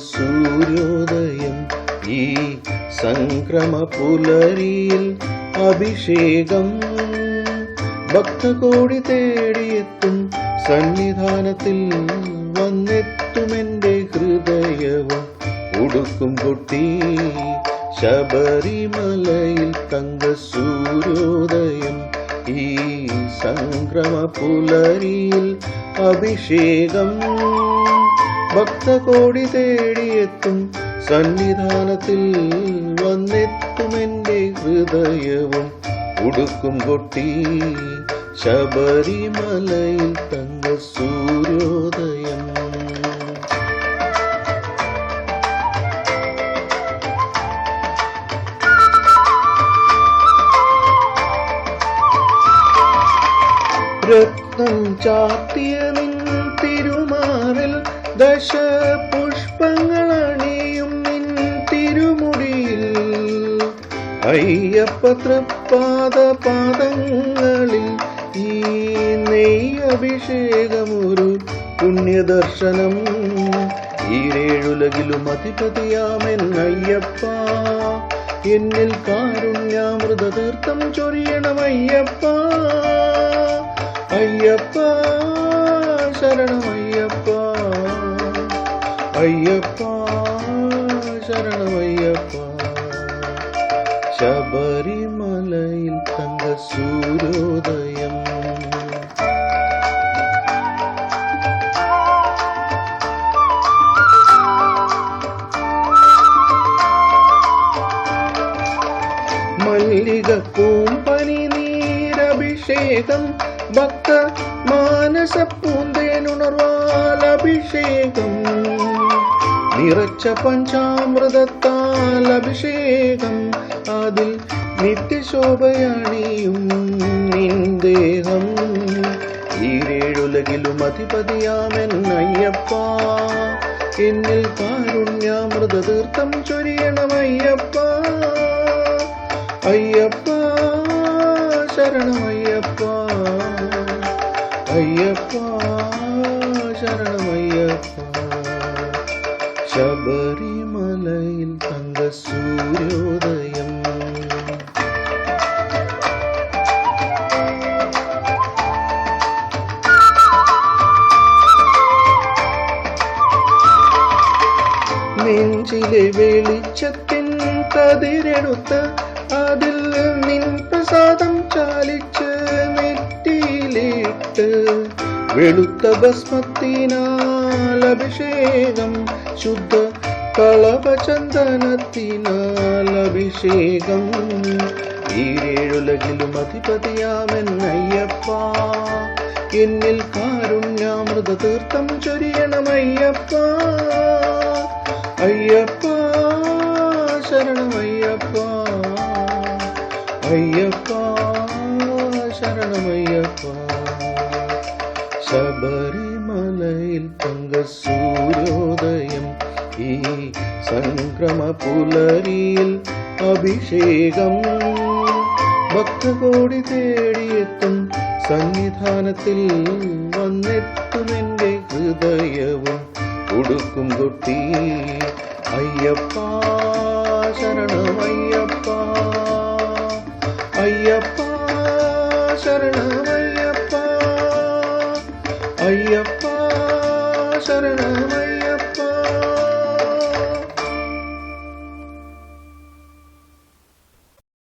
സൂര്യോദയം ഈ സംക്രമ പുലരിയിൽ അഭിഷേകം ഭക്തകോടി തേടിയെത്തും സന്നിധാനത്തിൽ വന്നെത്തുമെന്റെ ഹൃദയവും ഉടുക്കും കൊട്ടി ശബരിമലയിൽ തങ്ക സൂര്യോദയം ഈ സംക്രമ പുലരിയിൽ അഭിഷേകം ഭക്തകോടി തേടിയെത്തും സന്നിധാനത്തിൽ വന്നെത്തുമെന്റെ ഹൃദയവും ഉടുക്കും കൊട്ടി ശബരിമലയിൽ തങ്ക സൂര്യോദയം. രത്നം ചാത്തിയ നിൻ തിരുമാറിൽ ദശപുഷ്പങ്ങളണിയും നിൻ തിരുമുടിയിൽ അയ്യപ്പ തൃപ്പാദ പാദങ്ങളിൽ ഈ നെയ്യഭിഷേകമൊരു പുണ്യദർശനം ഈരേഴുലകിലും അധിപതിയാമെന്നയ്യപ്പ എന്നിൽ കാരുണ്യാമൃത തീർത്ഥം ചൊരിയണമയ്യപ്പ. അയ്യപ്പ ശരണമയ്യപ്പ അയ്യപ്പ ശരണമയ്യപ്പ. ശബരിമലയിൽ തങ്ക സൂര്യോദയം. മല്ലികപ്പൂം പനിനീരഭിഷേകം ഭക്ത മാനസ പൂന്തേനുണർവാൽ അഭിഷേകം നിറച്ച പഞ്ചാമൃതത്താൽ അഭിഷേകം അതിൽ നിത്യശോഭയണിയും നിൻ ദേഹം ഈരേഴുലകിലും അധിപതിയാമെന്നയ്യപ്പ എന്നിൽ കാരുണ്യാമൃത തീർത്ഥം ചൊരിയണമയ്യപ്പ. അയ്യപ്പ ശരണമയ്യപ്പ അയ്യപ്പ ശരണമയ്യപ്പ. ശബരിമലയിൽ തങ്ക സൂര്യോദയം. നെഞ്ചിലെ വെളിച്ചത്തിൻ കതിരെടുത്ത് അതിൽ നിൻ പ്രസാദം ചാലിച്ച് നെറ്റിയിലിട്ട് വെളുത്ത ഭസ്മത്തിനാൽ അഭിഷേകം ശുദ്ധ കളഭചന്ദനത്തിനാൽ അഭിഷേകം ഈരേഴുലകിലും അധിപതിയാമെന്നയ്യപ്പ എന്നിൽ കാരുണ്യാമൃത തീർത്ഥം ചൊരിയണമയ്യപ്പ. അയ്യപ്പ ശരണമയ്യപ്പ അയ്യപ്പ ശരണമയ്യപ്പ. ശബരിമലയിൽ തങ്ക സൂര്യോദയം ഈ സംക്രമ പുലരിയിൽ അഭിഷേകം ഭക്തകോടി തേടിയെത്തും സന്നിധാനത്തിൽ വന്നെത്തുമെന്റെ ഹൃദയവും ഉടുക്കും കൊട്ടി അയ്യപ്പ ശരണമയ്യപ്പ അയ്യപ്പ ശരണമയ്യപ്പ അയ്യപ്പ ശരണമയ്യപ്പ.